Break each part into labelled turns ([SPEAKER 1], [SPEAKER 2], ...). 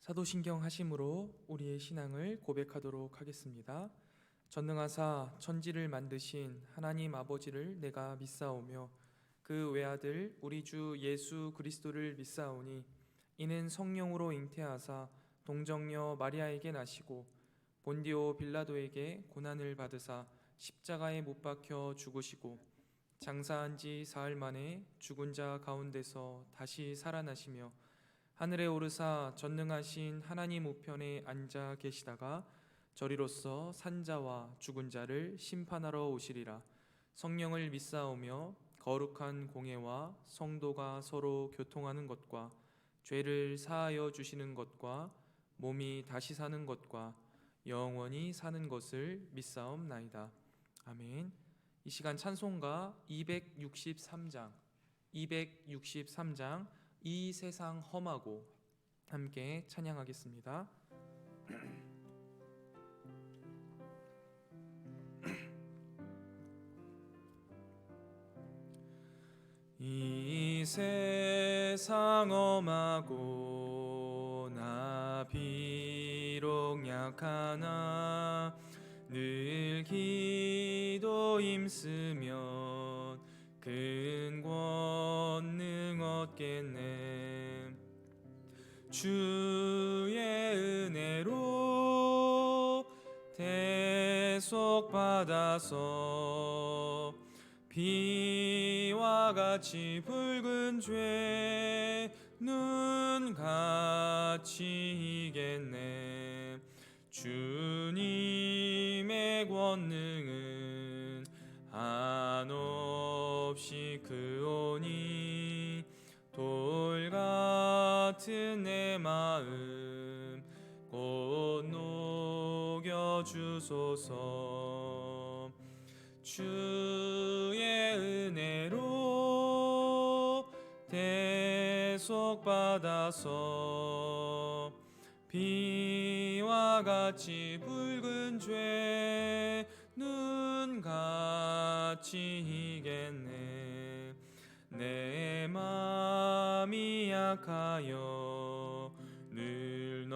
[SPEAKER 1] 사도신경 하심으로 우리의 신앙을 고백하도록 하겠습니다. 전능하사 천지를 만드신 하나님 아버지를 내가 믿사오며 그 외아들 우리 주 예수 그리스도를 믿사오니 이는 성령으로 잉태하사 동정녀 마리아에게 나시고 본디오 빌라도에게 고난을 받으사 십자가에 못 박혀 죽으시고 장사한 지 사흘 만에 죽은 자 가운데서 다시 살아나시며 하늘에 오르사 전능하신 하나님 우편에 앉아 계시다가 저리로서 산자와 죽은 자를 심판하러 오시리라. 성령을 믿사오며 거룩한 공예와 성도가 서로 교통하는 것과 죄를 사하여 주시는 것과 몸이 다시 사는 것과 영원히 사는 것을 믿사옵나이다. 아멘. 이 시간 찬송가 263장 이 세상 험하고 함께 찬양하겠습니다. 이 세상 험하고 나 비록 약하나 늘 기도 힘쓰면 큰 권능 얻겠네. 주의 은혜로 대속 받아서 비와 같이 붉은 죄 눈같이 이겠네. 주님의 권능은 한없이 크오니 돌 같은 내 마음 곧 녹여주소서. 주의 은혜로 대속 받아서 비와 같이 붉은 죄 눈같이 이겠네. 내 맘이 약하여 늘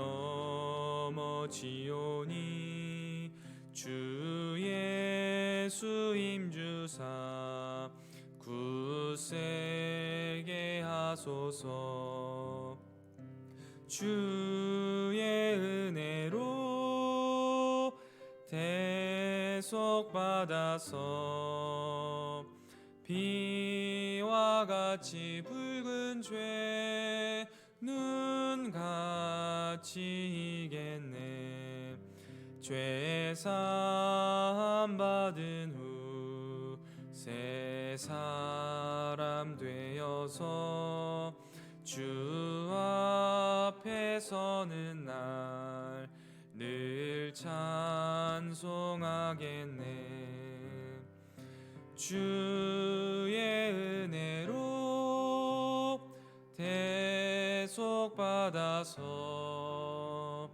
[SPEAKER 1] 넘어지오니 주 예수 힘주사 굳세게 하소서. 주의 은혜로 대속 받아서 비와 같이 붉은 죄 눈같이 이겠네. 죄 사함 받은 후 새 사람 되어서 주 앞에 서는 날 늘 찬송하겠네. 주의 은혜로 대속 받아서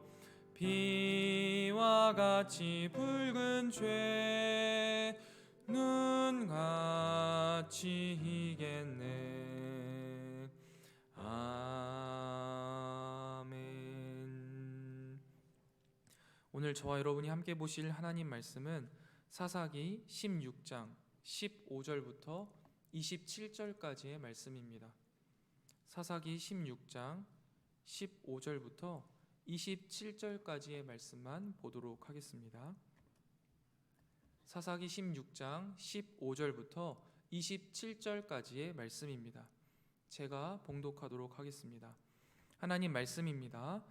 [SPEAKER 1] 비와 같이 붉은 죄 눈같이 이겠네. 아멘. 오늘 저와 여러분이 함께 보실 하나님 말씀은 사사기 16장 15절부터 27절까지의 말씀입니다. 사사기 16장 15절부터 27절까지의 말씀만 보도록 하겠습니다. 사사기 16장 15절부터 27절까지의 말씀입니다. 제가 봉독하도록 하겠습니다. 하나님 말씀입니다.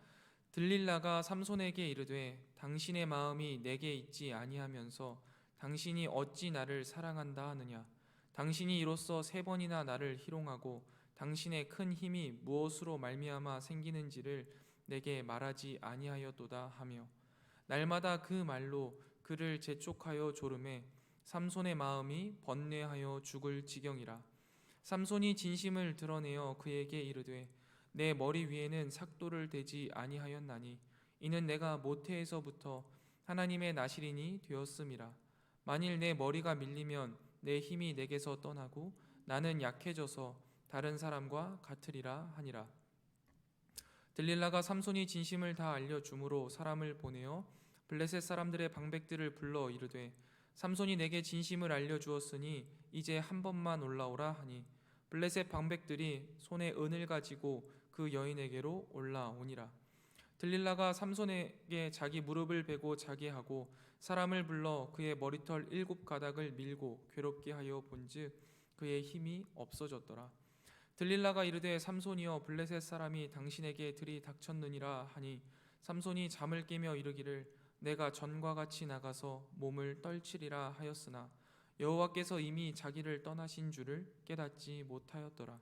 [SPEAKER 1] 들릴라가 삼손에게 이르되 당신의 마음이 내게 있지 아니하면서 당신이 어찌 나를 사랑한다 하느냐. 당신이 이로써 3번이나 나를 희롱하고 당신의 큰 힘이 무엇으로 말미암아 생기는지를 내게 말하지 아니하였도다 하며 날마다 그 말로 그를 재촉하여 조르매 삼손의 마음이 번뇌하여 죽을 지경이라. 삼손이 진심을 드러내어 그에게 이르되 내 머리 위에는 삭도를 대지 아니하였나니 이는 내가 모태에서부터 하나님의 나실인이 되었음이라. 만일 내 머리가 밀리면 내 힘이 내게서 떠나고 나는 약해져서 다른 사람과 같으리라 하니라. 들릴라가 삼손이 진심을 다 알려주므로 사람을 보내어 블레셋 사람들의 방백들을 불러 이르되 삼손이 내게 진심을 알려주었으니 이제 한 번만 올라오라 하니 블레셋 방백들이 손에 은을 가지고 그 여인에게로 올라오니라. 들릴라가 삼손에게 자기 무릎을 베고 자게 하고 사람을 불러 그의 머리털 7가닥을 밀고 괴롭게 하여 본즉 그의 힘이 없어졌더라. 들릴라가 이르되 삼손이여 블레셋 사람이 당신에게 들이닥쳤느니라 하니 삼손이 잠을 깨며 이르기를 내가 전과 같이 나가서 몸을 떨치리라 하였으나 여호와께서 이미 자기를 떠나신 줄을 깨닫지 못하였더라.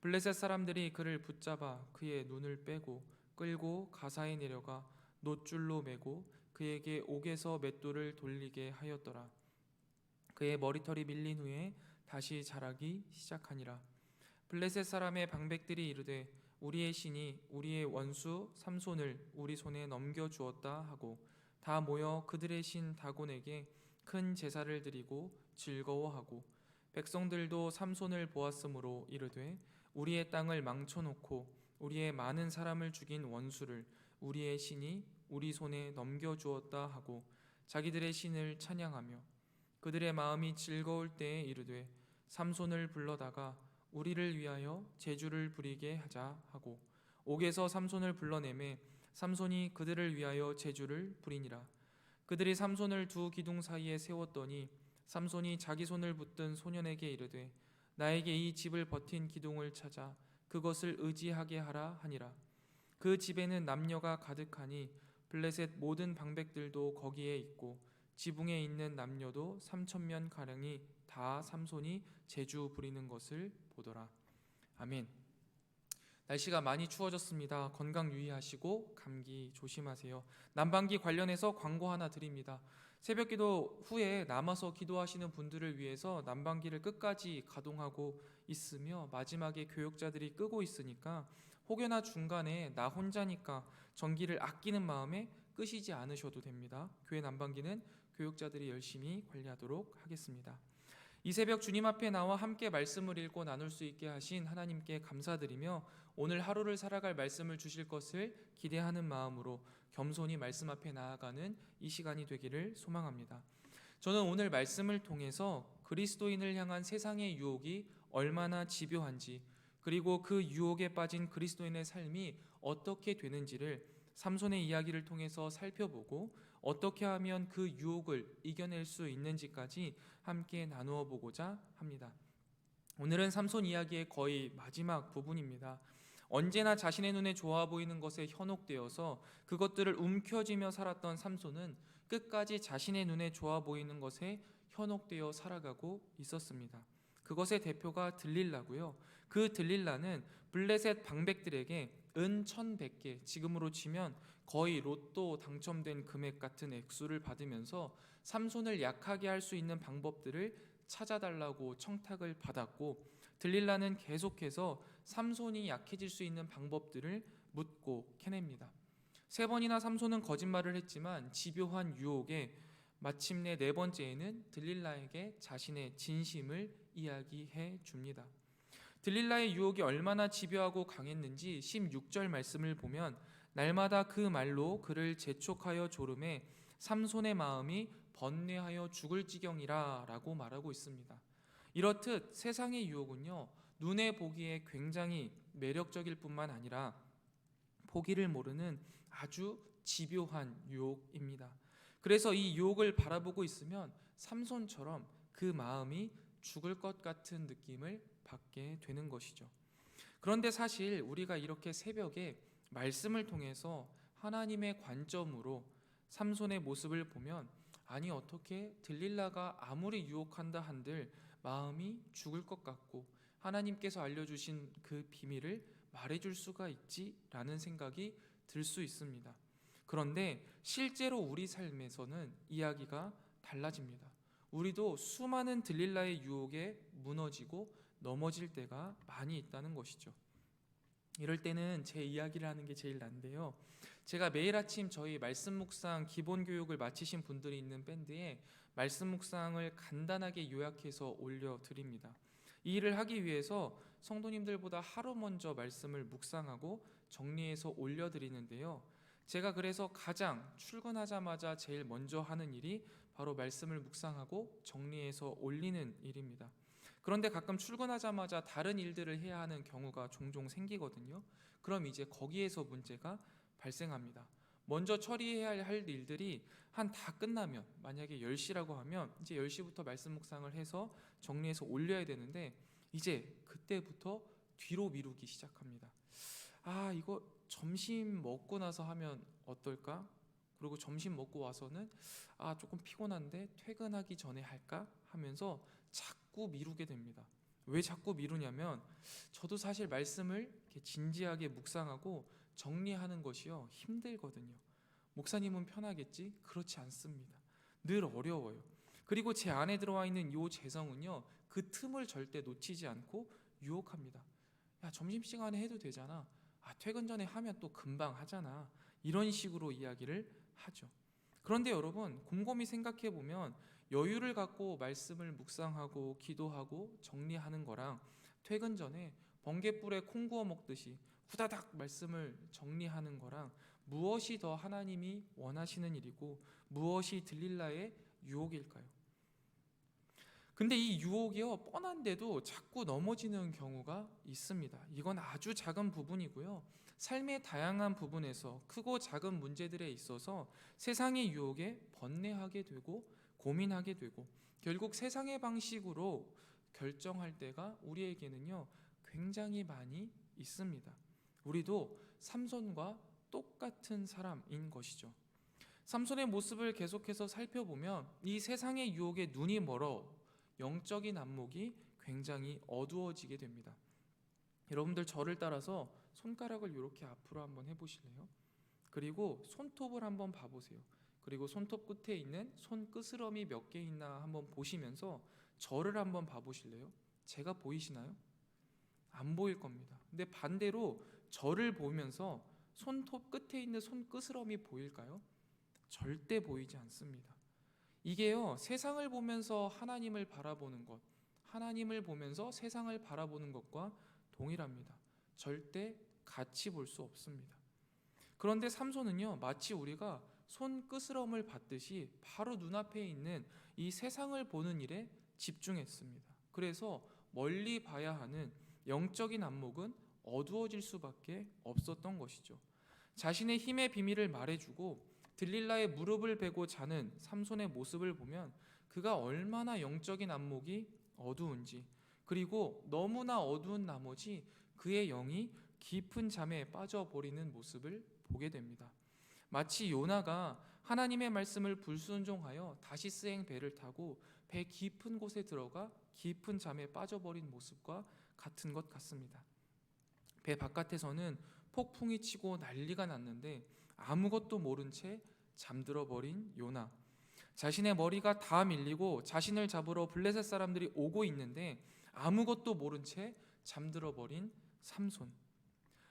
[SPEAKER 1] 블레셋 사람들이 그를 붙잡아 그의 눈을 빼고 끌고 가사에 내려가 놋줄로 매고 그에게 옥에서 맷돌을 돌리게 하였더라. 그의 머리털이 밀린 후에 다시 자라기 시작하니라. 블레셋 사람의 방백들이 이르되 우리의 신이 우리의 원수 삼손을 우리 손에 넘겨주었다 하고 다 모여 그들의 신 다곤에게 큰 제사를 드리고 즐거워하고 백성들도 삼손을 보았으므로 이르되 우리의 땅을 망쳐놓고 우리의 많은 사람을 죽인 원수를 우리의 신이 우리 손에 넘겨주었다 하고 자기들의 신을 찬양하며 그들의 마음이 즐거울 때에 이르되 삼손을 불러다가 우리를 위하여 제주를 부리게 하자 하고 옥에서 삼손을 불러내매 삼손이 그들을 위하여 제주를 부리니라. 그들이 삼손을 두 기둥 사이에 세웠더니 삼손이 자기 손을 붙든 소년에게 이르되 나에게 이 집을 버틴 기둥을 찾아 그것을 의지하게 하라 하니라. 그 집에는 남녀가 가득하니 블레셋 모든 방백들도 거기에 있고 지붕에 있는 남녀도 3,000명 가량이 다 삼손이 제주 부리는 것을 보더라. 아멘. 날씨가 많이 추워졌습니다. 건강 유의하시고 감기 조심하세요. 난방기 관련해서 광고 하나 드립니다. 새벽기도 후에 남아서 기도하시는 분들을 위해서 난방기를 끝까지 가동하고 있으며 마지막에 교역자들이 끄고 있으니까 혹여나 중간에 나 혼자니까 전기를 아끼는 마음에 끄시지 않으셔도 됩니다. 교회 난방기는 교역자들이 열심히 관리하도록 하겠습니다. 이 새벽 주님 앞에 나와 함께 말씀을 읽고 나눌 수 있게 하신 하나님께 감사드리며 오늘 하루를 살아갈 말씀을 주실 것을 기대하는 마음으로 겸손히 말씀 앞에 나아가는 이 시간이 되기를 소망합니다. 저는 오늘 말씀을 통해서 그리스도인을 향한 세상의 유혹이 얼마나 집요한지 그리고 그 유혹에 빠진 그리스도인의 삶이 어떻게 되는지를 삼손의 이야기를 통해서 살펴보고 어떻게 하면 그 유혹을 이겨낼 수 있는지까지 함께 나누어 보고자 합니다. 오늘은 삼손 이야기의 거의 마지막 부분입니다. 언제나 자신의 눈에 좋아 보이는 것에 현혹되어서 그것들을 움켜쥐며 살았던 삼손은 끝까지 자신의 눈에 좋아 보이는 것에 현혹되어 살아가고 있었습니다. 그것의 대표가 들릴라고요. 그 들릴라는 블레셋 방백들에게 은 1,100개, 지금으로 치면 거의 로또 당첨된 금액 같은 액수를 받으면서 삼손을 약하게 할 수 있는 방법들을 찾아달라고 청탁을 받았고 들릴라는 계속해서 삼손이 약해질 수 있는 방법들을 묻고 캐냅니다. 3번이나 삼손은 거짓말을 했지만 집요한 유혹에 마침내 4번째에는 들릴라에게 자신의 진심을 이야기해 줍니다. 들릴라의 유혹이 얼마나 집요하고 강했는지 16절 말씀을 보면 날마다 그 말로 그를 재촉하여 조름해 삼손의 마음이 번뇌하여 죽을 지경이라 라고 말하고 있습니다. 이렇듯 세상의 유혹은요 눈에 보기에 굉장히 매력적일 뿐만 아니라 포기를 모르는 아주 집요한 유혹입니다. 그래서 이 유혹을 바라보고 있으면 삼손처럼 그 마음이 죽을 것 같은 느낌을 받게 되는 것이죠. 그런데 사실 우리가 이렇게 새벽에 말씀을 통해서 하나님의 관점으로 삼손의 모습을 보면 아니 어떻게 들릴라가 아무리 유혹한다 한들 마음이 죽을 것 같고 하나님께서 알려주신 그 비밀을 말해줄 수가 있지라는 생각이 들 수 있습니다. 그런데 실제로 우리 삶에서는 이야기가 달라집니다. 우리도 수많은 들릴라의 유혹에 무너지고 넘어질 때가 많이 있다는 것이죠. 이럴 때는 제 이야기를 하는 게 제일 난데요. 제가 매일 아침 저희 말씀 묵상 기본 교육을 마치신 분들이 있는 밴드에 말씀 묵상을 간단하게 요약해서 올려드립니다. 이 일을 하기 위해서 성도님들보다 하루 먼저 말씀을 묵상하고 정리해서 올려드리는데요. 제가 그래서 가장 출근하자마자 제일 먼저 하는 일이 바로 말씀을 묵상하고 정리해서 올리는 일입니다. 그런데 가끔 출근하자마자 다른 일들을 해야 하는 경우가 종종 생기거든요. 그럼 이제 거기에서 문제가 발생합니다. 먼저 처리해야 할 일들이 한 다 끝나면, 만약에 10시라고 하면 이제 10시부터 말씀 묵상을 해서 정리해서 올려야 되는데 이제 그때부터 뒤로 미루기 시작합니다. 이거 점심 먹고 나서 하면 어떨까? 그리고 점심 먹고 와서는 조금 피곤한데 퇴근하기 전에 할까? 하면서 자꾸 미루게 됩니다. 왜 자꾸 미루냐면 저도 사실 말씀을 이렇게 진지하게 묵상하고 정리하는 것이요 힘들거든요. 목사님은 편하겠지? 그렇지 않습니다. 늘 어려워요. 그리고 제 안에 들어와 있는 이 재성은요 그 틈을 절대 놓치지 않고 유혹합니다. 야, 점심시간에 해도 되잖아. 퇴근 전에 하면 또 금방 하잖아. 이런 식으로 이야기를 하죠. 그런데 여러분, 곰곰이 생각해 보면 여유를 갖고 말씀을 묵상하고 기도하고 정리하는 거랑 퇴근 전에 번갯불에 콩 구워 먹듯이 후다닥 말씀을 정리하는 거랑 무엇이 더 하나님이 원하시는 일이고 무엇이 들릴라의 유혹일까요? 근데 이 유혹이요 뻔한데도 자꾸 넘어지는 경우가 있습니다. 이건 아주 작은 부분이고요. 삶의 다양한 부분에서 크고 작은 문제들에 있어서 세상의 유혹에 번뇌하게 되고 고민하게 되고 결국 세상의 방식으로 결정할 때가 우리에게는요 굉장히 많이 있습니다. 우리도 삼손과 똑같은 사람인 것이죠. 삼손의 모습을 계속해서 살펴보면 이 세상의 유혹에 눈이 멀어 영적인 안목이 굉장히 어두워지게 됩니다. 여러분들 저를 따라서 손가락을 이렇게 앞으로 한번 해보실래요? 그리고 손톱을 한번 봐보세요. 그리고 손톱 끝에 있는 손끄스러미 몇 개 있나 한번 보시면서 저를 한번 봐보실래요? 제가 보이시나요? 안 보일 겁니다. 근데 반대로 저를 보면서 손톱 끝에 있는 손끄스러미 보일까요? 절대 보이지 않습니다. 이게요 세상을 보면서 하나님을 바라보는 것, 하나님을 보면서 세상을 바라보는 것과 동일합니다. 절대 같이 볼 수 없습니다. 그런데 삼손은요 마치 우리가 손끄스럼을 받듯이 바로 눈앞에 있는 이 세상을 보는 일에 집중했습니다. 그래서 멀리 봐야 하는 영적인 안목은 어두워질 수밖에 없었던 것이죠. 자신의 힘의 비밀을 말해주고 들릴라의 무릎을 베고 자는 삼손의 모습을 보면 그가 얼마나 영적인 안목이 어두운지, 그리고 너무나 어두운 나머지 그의 영이 깊은 잠에 빠져버리는 모습을 보게 됩니다. 마치 요나가 하나님의 말씀을 불순종하여 다시스행 배를 타고 배 깊은 곳에 들어가 깊은 잠에 빠져버린 모습과 같은 것 같습니다. 배 바깥에서는 폭풍이 치고 난리가 났는데 아무것도 모른 채 잠들어 버린 요나. 자신의 머리가 다 밀리고 자신을 잡으러 블레셋 사람들이 오고 있는데 아무것도 모른 채 잠들어 버린 삼손.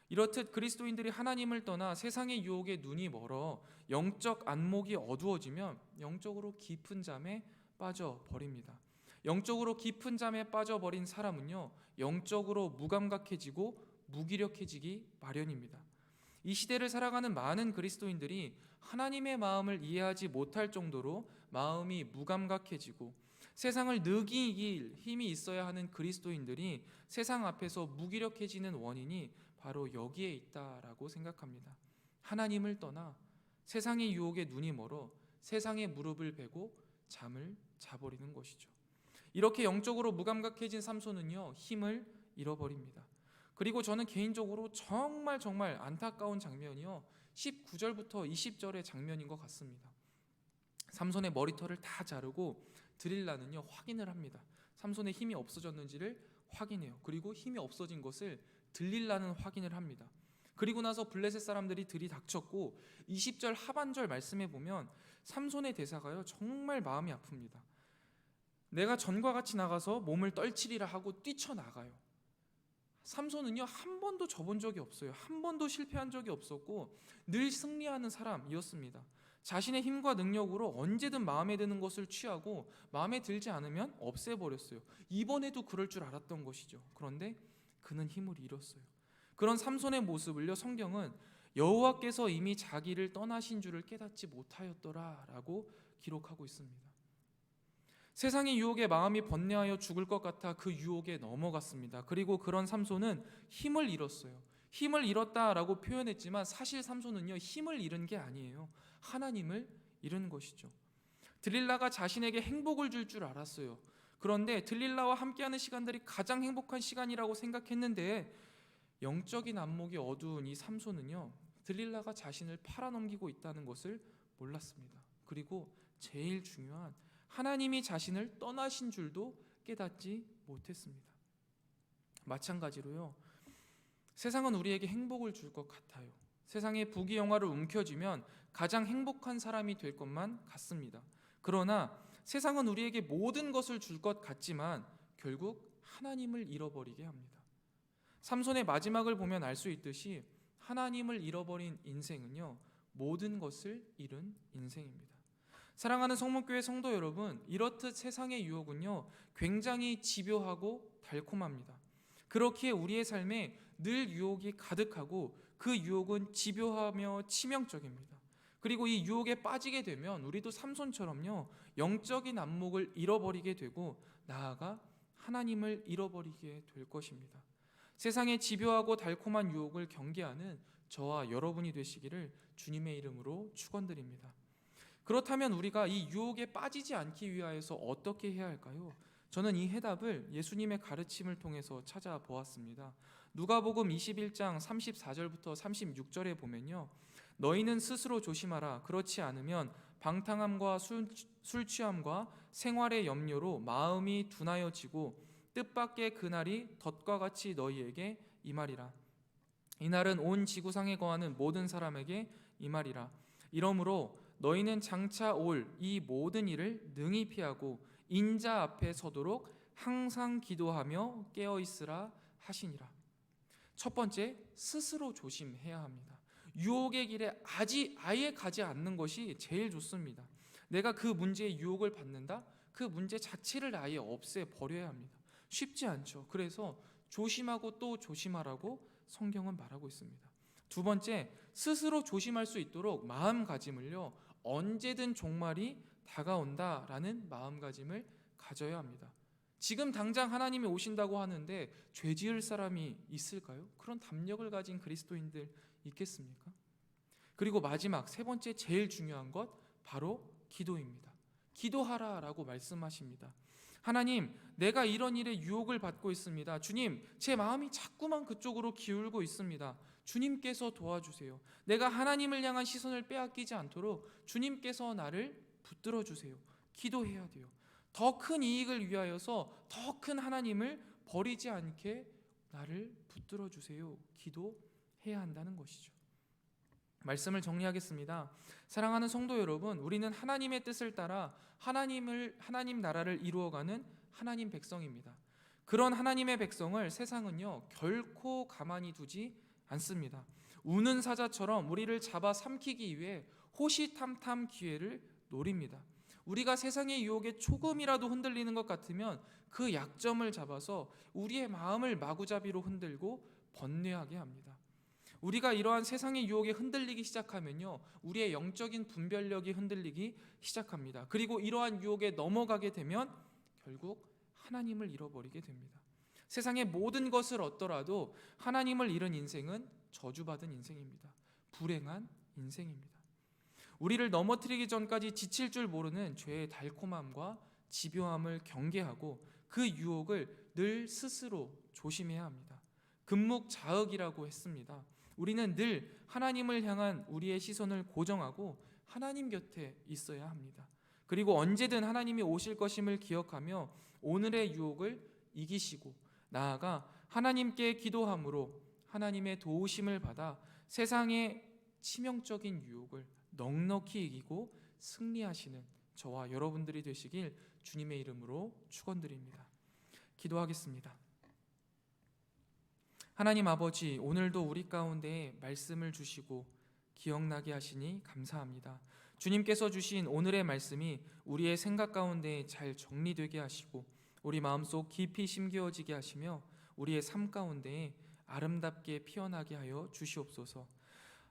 [SPEAKER 1] 이렇듯 그리스도인들이 하나님을 떠나 세상의 유혹에 눈이 멀어 영적 안목이 어두워지면 영적으로 깊은 잠에 빠져버립니다. 영적으로 깊은 잠에 빠져버린 사람은요 영적으로 무감각해지고 무기력해지기 마련입니다. 이 시대를 살아가는 많은 그리스도인들이 하나님의 마음을 이해하지 못할 정도로 마음이 무감각해지고 세상을 느끼길 힘이 있어야 하는 그리스도인들이 세상 앞에서 무기력해지는 원인이 바로 여기에 있다라고 생각합니다. 하나님을 떠나 세상의 유혹에 눈이 멀어 세상의 무릎을 베고 잠을 자버리는 것이죠. 이렇게 영적으로 무감각해진 삼손은요 힘을 잃어버립니다. 그리고 저는 개인적으로 정말 안타까운 장면이요 19절부터 20절의 장면인 것 같습니다. 삼손의 머리털을 다 자르고 드릴라는요 확인을 합니다. 삼손의 힘이 없어졌는지를 확인해요. 그리고 힘이 없어진 것을 들릴라는 확인을 합니다. 그리고 나서 블레셋 사람들이 들이닥쳤고 20절 하반절 말씀에 보면 삼손의 대사가요 정말 마음이 아픕니다. 내가 전과 같이 나가서 몸을 떨치리라 하고 뛰쳐나가요. 삼손은요 한 번도 져본 적이 없어요. 한 번도 실패한 적이 없었고 늘 승리하는 사람이었습니다. 자신의 힘과 능력으로 언제든 마음에 드는 것을 취하고 마음에 들지 않으면 없애버렸어요. 이번에도 그럴 줄 알았던 것이죠. 그런데 그는 힘을 잃었어요. 그런 삼손의 모습을요, 성경은 여호와께서 이미 자기를 떠나신 줄을 깨닫지 못하였더라라고 기록하고 있습니다. 세상의 유혹에 마음이 번뇌하여 죽을 것 같아 그 유혹에 넘어갔습니다. 그리고 그런 삼손은 힘을 잃었어요. 힘을 잃었다라고 표현했지만 사실 삼손은요, 힘을 잃은 게 아니에요. 하나님을 잃은 것이죠. 들릴라가 자신에게 행복을 줄 줄 알았어요. 그런데 들릴라와 함께하는 시간들이 가장 행복한 시간이라고 생각했는데 영적인 안목이 어두운 이 삼손은요, 들릴라가 자신을 팔아넘기고 있다는 것을 몰랐습니다. 그리고 제일 중요한 하나님이 자신을 떠나신 줄도 깨닫지 못했습니다. 마찬가지로요, 세상은 우리에게 행복을 줄 것 같아요. 세상의 부귀영화를 움켜쥐면 가장 행복한 사람이 될 것만 같습니다. 그러나 세상은 우리에게 모든 것을 줄 것 같지만 결국 하나님을 잃어버리게 합니다. 삼손의 마지막을 보면 알 수 있듯이 하나님을 잃어버린 인생은요, 모든 것을 잃은 인생입니다. 사랑하는 성목교회 성도 여러분, 이렇듯 세상의 유혹은요, 굉장히 집요하고 달콤합니다. 그렇기에 우리의 삶에 늘 유혹이 가득하고 그 유혹은 집요하며 치명적입니다. 그리고 이 유혹에 빠지게 되면 우리도 삼손처럼요, 영적인 안목을 잃어버리게 되고 나아가 하나님을 잃어버리게 될 것입니다. 세상의 집요하고 달콤한 유혹을 경계하는 저와 여러분이 되시기를 주님의 이름으로 축원드립니다. 그렇다면 우리가 이 유혹에 빠지지 않기 위하여서 어떻게 해야 할까요? 저는 이 해답을 예수님의 가르침을 통해서 찾아보았습니다. 누가복음 21장 34절부터 36절에 보면요, 너희는 스스로 조심하라. 그렇지 않으면 방탕함과 술 취함과 생활의 염려로 마음이 둔하여지고 뜻밖의 그날이 덫과 같이 너희에게 임하리라. 이날은 온 지구상에 거하는 모든 사람에게 임하리라. 이러므로 너희는 장차 올 이 모든 일을 능히 피하고 인자 앞에 서도록 항상 기도하며 깨어 있으라 하시니라. 첫 번째, 스스로 조심해야 합니다. 유혹의 길에 아예 가지 않는 것이 제일 좋습니다. 내가 그 문제에 유혹을 받는다? 그 문제 자체를 아예 없애버려야 합니다. 쉽지 않죠. 그래서 조심하고 또 조심하라고 성경은 말하고 있습니다. 두 번째, 스스로 조심할 수 있도록 마음가짐을요, 언제든 종말이 다가온다라는 마음가짐을 가져야 합니다. 지금 당장 하나님이 오신다고 하는데 죄 지을 사람이 있을까요? 그런 담력을 가진 그리스도인들 있겠습니까? 그리고 마지막 세 번째, 제일 중요한 것 바로 기도입니다. 기도하라라고 말씀하십니다. 하나님, 내가 이런 일에 유혹을 받고 있습니다. 주님, 제 마음이 자꾸만 그쪽으로 기울고 있습니다. 주님께서 도와주세요. 내가 하나님을 향한 시선을 빼앗기지 않도록 주님께서 나를 붙들어 주세요. 기도해야 돼요. 더 큰 이익을 위하여서 더 큰 하나님을 버리지 않게 나를 붙들어 주세요. 기도해야 한다는 것이죠. 말씀을 정리하겠습니다. 사랑하는 성도 여러분, 우리는 하나님의 뜻을 따라 하나님 나라를 이루어가는 하나님 백성입니다. 그런 하나님의 백성을 세상은요, 결코 가만히 두지 않습니다. 우는 사자처럼 우리를 잡아 삼키기 위해 호시탐탐 기회를 노립니다. 우리가 세상의 유혹에 조금이라도 흔들리는 것 같으면 그 약점을 잡아서 우리의 마음을 마구잡이로 흔들고 번뇌하게 합니다. 우리가 이러한 세상의 유혹에 흔들리기 시작하면요, 우리의 영적인 분별력이 흔들리기 시작합니다. 그리고 이러한 유혹에 넘어가게 되면 결국 하나님을 잃어버리게 됩니다. 세상의 모든 것을 얻더라도 하나님을 잃은 인생은 저주받은 인생입니다. 불행한 인생입니다. 우리를 넘어뜨리기 전까지 지칠 줄 모르는 죄의 달콤함과 집요함을 경계하고 그 유혹을 늘 스스로 조심해야 합니다. 금묵자흑이라고 했습니다. 우리는 늘 하나님을 향한 우리의 시선을 고정하고 하나님 곁에 있어야 합니다. 그리고 언제든 하나님이 오실 것임을 기억하며 오늘의 유혹을 이기시고 나아가 하나님께 기도함으로 하나님의 도우심을 받아 세상의 치명적인 유혹을 넉넉히 이기고 승리하시는 저와 여러분들이 되시길 주님의 이름으로 축원드립니다. 기도하겠습니다. 하나님 아버지, 오늘도 우리 가운데 말씀을 주시고 기억나게 하시니 감사합니다. 주님께서 주신 오늘의 말씀이 우리의 생각 가운데 잘 정리되게 하시고 우리 마음속 깊이 심겨지게 하시며 우리의 삶 가운데 아름답게 피어나게 하여 주시옵소서.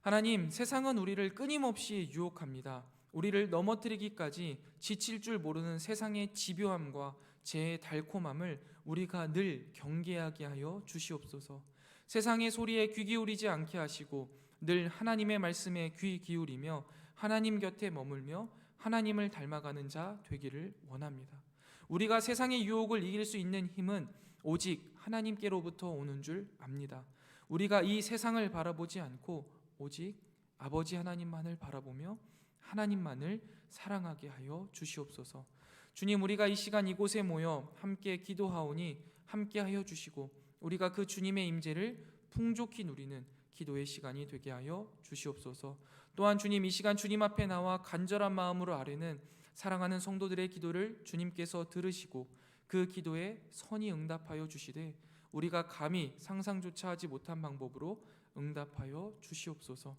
[SPEAKER 1] 하나님, 세상은 우리를 끊임없이 유혹합니다. 우리를 넘어뜨리기까지 지칠 줄 모르는 세상의 집요함과 죄의 달콤함을 우리가 늘 경계하게 하여 주시옵소서. 세상의 소리에 귀 기울이지 않게 하시고 늘 하나님의 말씀에 귀 기울이며 하나님 곁에 머물며 하나님을 닮아가는 자 되기를 원합니다. 우리가 세상의 유혹을 이길 수 있는 힘은 오직 하나님께로부터 오는 줄 압니다. 우리가 이 세상을 바라보지 않고 오직 아버지 하나님만을 바라보며 하나님만을 사랑하게 하여 주시옵소서. 주님, 우리가 이 시간 이곳에 모여 함께 기도하오니 함께 하여 주시고 우리가 그 주님의 임재를 풍족히 누리는 기도의 시간이 되게 하여 주시옵소서. 또한 주님, 이 시간 주님 앞에 나와 간절한 마음으로 아뢰는 사랑하는 성도들의 기도를 주님께서 들으시고 그 기도에 선히 응답하여 주시되 우리가 감히 상상조차 하지 못한 방법으로 응답하여 주시옵소서.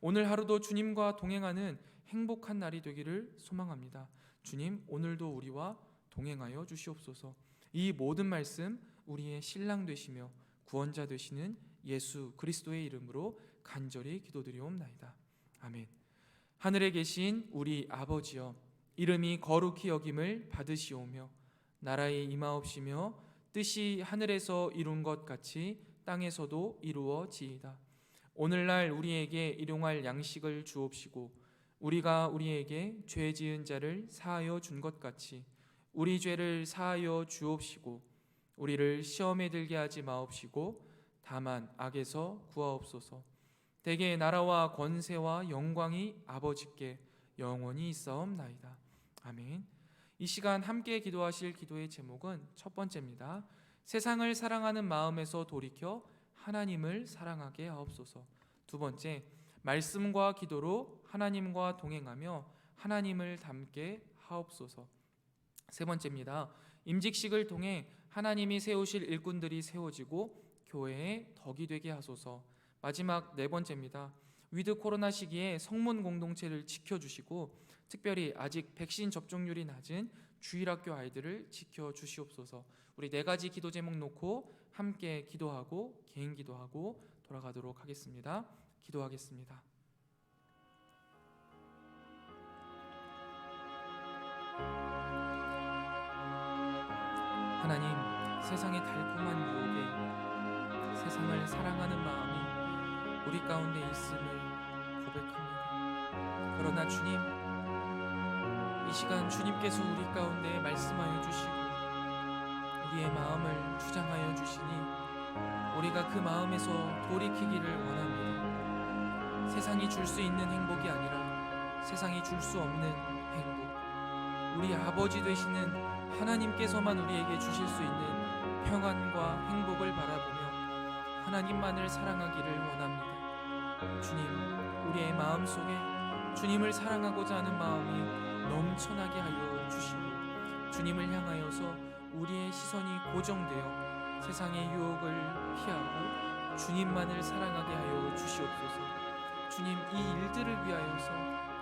[SPEAKER 1] 오늘 하루도 주님과 동행하는 행복한 날이 되기를 소망합니다. 주님, 오늘도 우리와 동행하여 주시옵소서. 이 모든 말씀 우리의 신랑 되시며 구원자 되시는 예수 그리스도의 이름으로 간절히 기도드리옵나이다. 아멘. 하늘에 계신 우리 아버지여, 이름이 거룩히 여김을 받으시오며 나라의 임하옵시며 뜻이 하늘에서 이룬 것 같이 땅에서도 이루어지이다. 오늘날 우리에게 일용할 양식을 주옵시고 우리가 우리에게 죄 지은 자를 사하여 준 것 같이 우리 죄를 사하여 주옵시고 우리를 시험에 들게 하지 마옵시고 다만 악에서 구하옵소서. 대개 나라와 권세와 영광이 아버지께 영원히 있사옵나이다. 아멘. 이 시간 함께 기도하실 기도의 제목은 첫 번째입니다. 세상을 사랑하는 마음에서 돌이켜 하나님을 사랑하게 하옵소서. 두 번째, 말씀과 기도로 하나님과 동행하며 하나님을 닮게 하옵소서. 세 번째입니다. 임직식을 통해 하나님이 세우실 일꾼들이 세워지고 교회의 덕이 되게 하소서. 마지막 네 번째입니다. 위드 코로나 시기에 성문 공동체를 지켜주시고 특별히 아직 백신 접종률이 낮은 주일학교 아이들을 지켜주시옵소서. 우리 네 가지 기도 제목 놓고 함께 기도하고 개인 기도하고 돌아가도록 하겠습니다. 기도하겠습니다. 하나님, 세상의 달콤한 유혹에 세상을 사랑하는 마음이 우리 가운데 있음을 고백합니다. 그러나 주님, 이 시간 주님께서 우리 가운데 말씀하여 주시고 우리의 마음을 주장하여 주시니 우리가 그 마음에서 돌이키기를 원합니다. 세상이 줄 수 있는 행복이 아니라 세상이 줄 수 없는 행복, 우리 아버지 되시는 하나님께서만 우리에게 주실 수 있는 평안과 행복을 바라보며 하나님만을 사랑하기를 원합니다. 주님, 우리의 마음속에 주님을 사랑하고자 하는 마음이 넘쳐나게 하여 주시고 주님을 향하여서 우리의 시선이 고정되어 세상의 유혹을 피하고 주님만을 사랑하게 하여 주시옵소서. 주님, 이 일들을 위하여서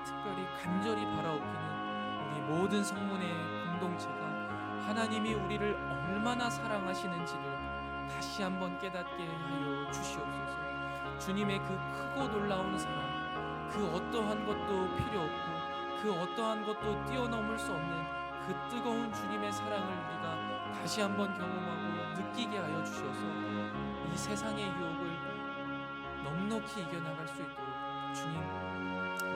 [SPEAKER 1] 특별히 간절히 바라옵기는 우리 모든 성문의 공동체가 하나님이 우리를 얼마나 사랑하시는지를 다시 한번 깨닫게 하여 주시옵소서. 주님의 그 크고 놀라운 사랑, 그 어떠한 것도 필요 없고 그 어떠한 것도 뛰어넘을 수 없는 그 뜨거운 주님의 사랑을 우리가 다시 한번 경험하고 느끼게 하여 주셔서 이 세상의 유혹을 넉넉히 이겨나갈 수 있도록 주님,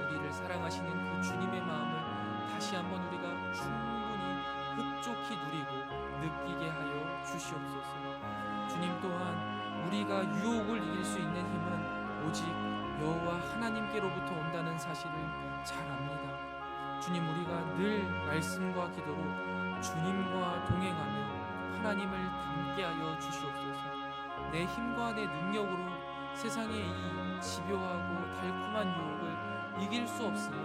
[SPEAKER 1] 우리를 사랑하시는 그 주님의 마음을 다시 한번 우리가 충분히 흡족히 누리고 느끼게 하여 주시옵소서. 주님, 또한 우리가 유혹을 이길 수 있는 힘은 오직 여호와 하나님께로부터 온다는 사실을 잘 압니다. 주님, 우리가 늘 말씀과 기도로 주님과 동행하며 하나님을 닮게 하여 주시옵소서. 내 힘과 내 능력으로 세상의 이 집요하고 달콤한 유혹을 이길 수 없음을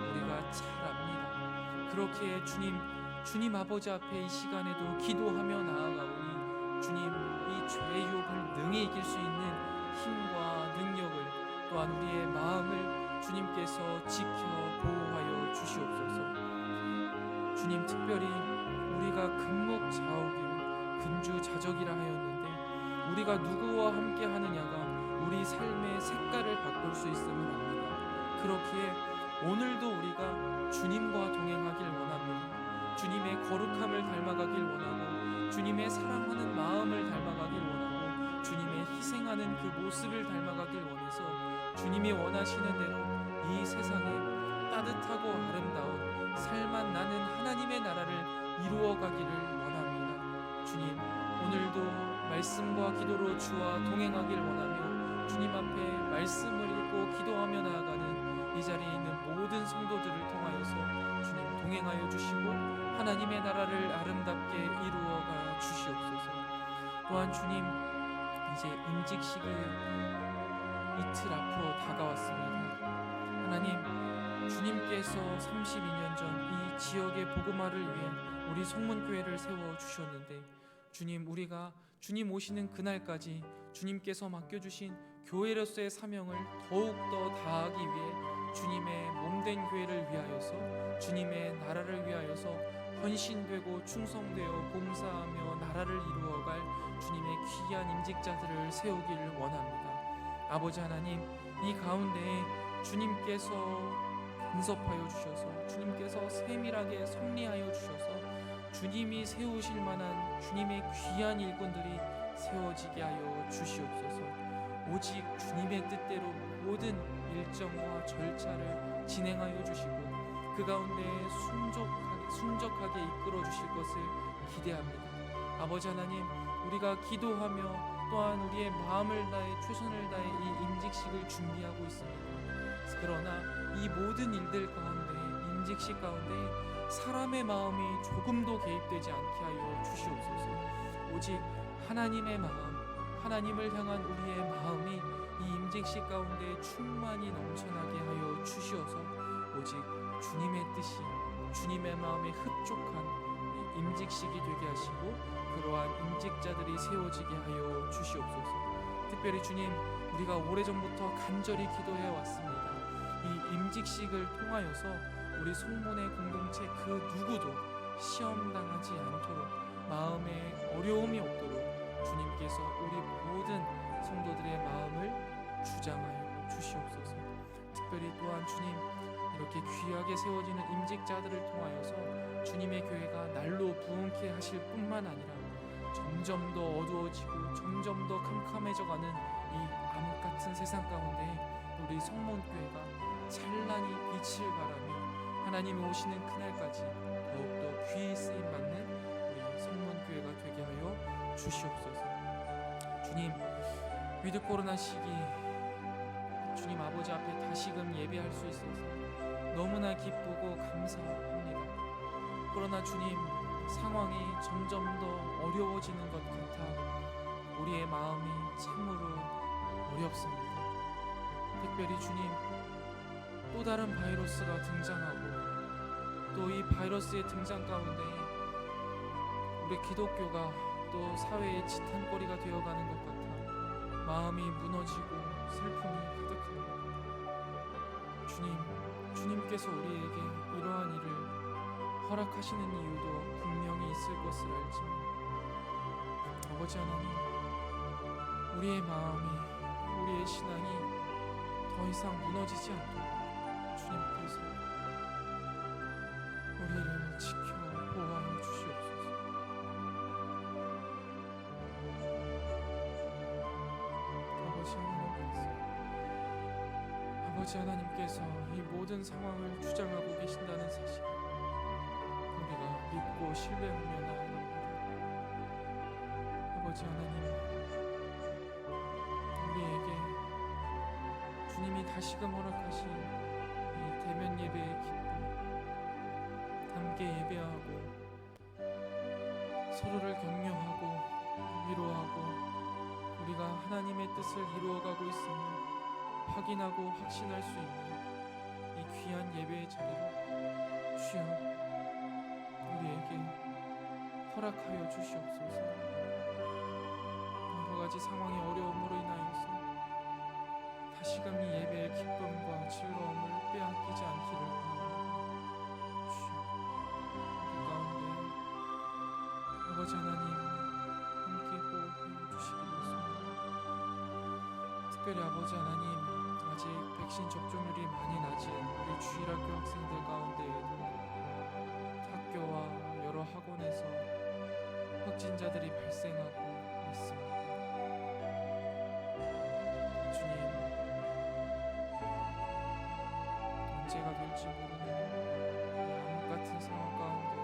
[SPEAKER 1] 우리가 잘 압니다. 그렇게 주님 아버지 앞에 이 시간에도 기도하며 나아가오니 주님, 이 죄의 유혹을 능히 이길 수 있는 힘과 능력을 또한 우리의 마음을 주님께서 지켜 보호하여 주시옵소서. 주님, 특별히 우리가 금묵좌옥이요 근주자적이라 하였는데 우리가 누구와 함께 하느냐가 우리 삶의 색깔을 바꿀 수 있음을 압니다. 그렇기에 오늘도 우리가 주님과 동행하길 원합니다. 주님의 거룩함을 닮아가길 원하고, 주님의 사랑하는 마음을 닮아가길 원하고, 주님의 희생하는 그 모습을 닮아가길 원해서 주님이 원하시는 대로 이 세상에 따뜻하고 아름다운 살만 나는 하나님의 나라를 이루어가기를 원합니다. 주님, 오늘도 말씀과 기도로 주와 동행하길 원하며 주님 앞에 말씀을 읽고 기도하며 나아가는 이 자리에 있는 모든 성도들을 통하여서 주님 동행하여 주시고 하나님의 나라를 아름답게 이루어가 주시옵소서. 또한 주님, 이제 임직식이 이틀 앞으로 다가왔습니다. 하나님, 주님께서 32년 전 이 지역의 복음화를 위해 우리 송문교회를 세워주셨는데, 주님, 우리가 주님 오시는 그날까지 주님께서 맡겨주신 교회로서의 사명을 더욱더 다하기 위해 주님의 몸된 교회를 위하여서, 주님의 나라를 위하여서 헌신되고 충성되어 봉사하며 나라를 이루어갈 주님의 귀한 임직자들을 세우기를 원합니다. 아버지 하나님, 이 가운데에 주님께서 근섭하여 주셔서, 주님께서 세밀하게 섭리하여 주셔서 주님이 세우실 만한 주님의 귀한 일꾼들이 세워지게 하여 주시옵소서. 오직 주님의 뜻대로 모든 일정과 절차를 진행하여 주시고 그 가운데 순적하게 이끌어 주실 것을 기대합니다. 아버지 하나님, 우리가 기도하며 또한 우리의 마음을 다해 최선을 다해 이 임직식을 준비하고 있습니다. 그러나 이 모든 일들 가운데, 임직식 가운데 사람의 마음이 조금도 개입되지 않게 하여 주시옵소서. 오직 하나님의 마음, 하나님을 향한 우리의 마음이 이 임직식 가운데 충만히 넘쳐나게 하여 주시어서 오직 주님의 뜻이, 주님의 마음에 흡족한 임직식이 되게 하시고 그러한 임직자들이 세워지게 하여 주시옵소서. 특별히 주님, 우리가 오래전부터 간절히 기도해 왔습니다. 이 임직식을 통하여서 우리 송문의 공동체 그 누구도 시험당하지 않도록, 마음에 어려움이 없도록 주님께서 우리 모든 성도들의 마음을 주장하여 주시옵소서. 특별히 또한 주님, 이렇게 귀하게 세워지는 임직자들을 통하여서 주님의 교회가 날로 부흥케 하실 뿐만 아니라 점점 더 어두워지고 점점 더 캄캄해져가는 이 암흑같은 세상 가운데 우리 성문교회가 찬란히 빛을 발하며 하나님이 오시는 그날까지 더욱더 귀히 쓰임받는 우리 성문교회가 되게 하여 주시옵소서. 주님, 위드 코로나 시기 주님 아버지 앞에 다시금 예배할 수 있어서 너무나 기쁘고 감사합니다. 그러나 주님, 상황이 점점 더 어려워지는 것 같아 우리의 마음이 참으로 어렵습니다. 특별히 주님, 또 다른 바이러스가 등장하고 또 이 바이러스의 등장 가운데 우리 기독교가 또 사회의 지탄거리가 되어가는 것 같아 마음이 무너지고 슬픔이 가득합니다. 주님, 주님께서 우리에게 이러한 일을 허락하시는 이유도 분명히 있을 것을 알지만 아버지 하나님, 우리의 마음이, 우리의 신앙이 더 이상 무너지지 않도록 주님께서 우리를 지켜 보호하여 주시옵소서. 아버지 하나님께서 이 모든 상황을 주장하고 계신다는 사실 우리가 믿고 신뢰하며 나아갑니다. 아버지 하나님, 우리에게 주님이 다시금 허락하신 이 대면 예배의 기쁨, 함께 예배하고 서로를 격려하고 위로하고 우리가 하나님의 뜻을 이루어가고 있음을 확인하고 확신할 수 있는 이 귀한 예배의 자리를 주여 우리에게 허락하여 주시옵소서. 여러가지 상황의 어려움으로 인하여서 다시금 이 예배의 기쁨과 즐거움을 빼앗기지 않기를 바랍니다. 주여, 우리 가운데 아버지 하나님 함께 호흡해 주시기를 소원합니다. 특별히 아버지 하나님, 아직 백신 접종률이 많이 낮은 우리 주일학교 학생들 가운데에도 학교와 여러 학원에서 확진자들이 발생하고 있습니다. 주님, 언제가 될지 모르는 이 암흑 같은 상황 가운데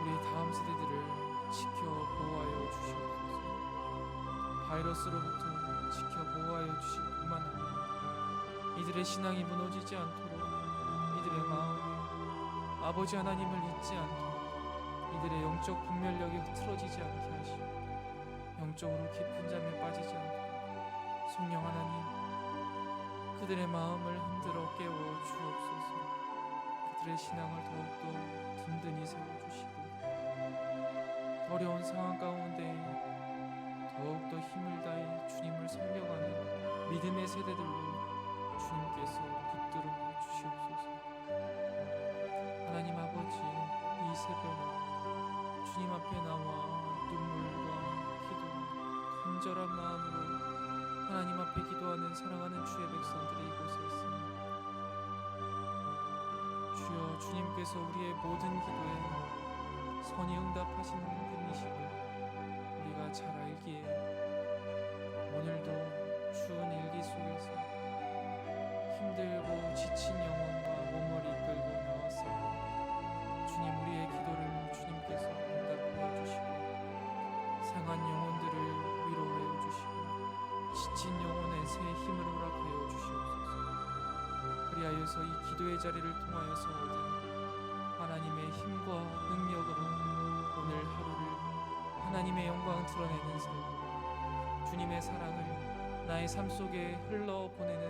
[SPEAKER 1] 우리 다음 세대들을 지켜 보호하여 주시옵소서. 바이러스로부터 지켜 보호하여 주실 뿐만 아니라 이들의 신앙이 무너지지 않도록, 이들의 마음이 아버지 하나님을 잊지 않도록, 이들의 영적 분별력이 흐트러지지 않게 하시고 영적으로 깊은 잠에 빠지지 않도록 성령 하나님, 그들의 마음을 흔들어 깨워 주옵소서. 그들의 신앙을 더욱더 든든히 세워주시고 어려운 상황 가운데 더욱더 힘을 다해 주님을 섬겨가는 믿음의 세대들로 주님께서 붙들어 주시옵소서. 하나님 아버지, 이 새벽 주님 앞에 나와 눈물과 기도, 간절한 마음으로 하나님 앞에 기도하는 사랑하는 주의 백성들이 이곳에 있습니다. 주여, 주님께서 우리의 모든 기도에 선히 응답하시는 분이시고 우리가 잘 알기에 오늘도 추운 일기 속에서 힘들고 지친 영혼과 몸을 이끌고 나와서 주님, 우리의 기도를 주님께서 응답하여 주시고 상한 영혼들을 위로하여 주시고 지친 영혼에 새 힘을 허락하여 주시옵소서. 그리하여서 이 기도의 자리를 통하여서 얻은 하나님의 힘과 능력으로 오늘 하루를 하나님의 영광 드러내는 삶, 주님의 사랑을 나의 삶 속에 흘러보내는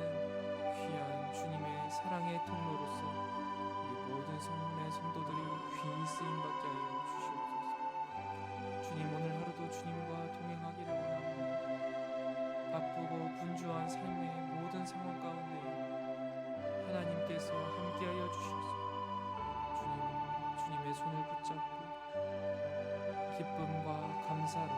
[SPEAKER 1] 귀한 주님의 사랑의 통로로서 우리 모든 성문의 성도들이 귀히 쓰임받게 하여 주시옵소서. 주님, 오늘 하루도 주님과 동행하기를 원합니다. 바쁘고 분주한 삶의 모든 상황 가운데 하나님께서 함께하여 주시옵소서. 주님, 주님의 손을 붙잡고 기쁨과 감사로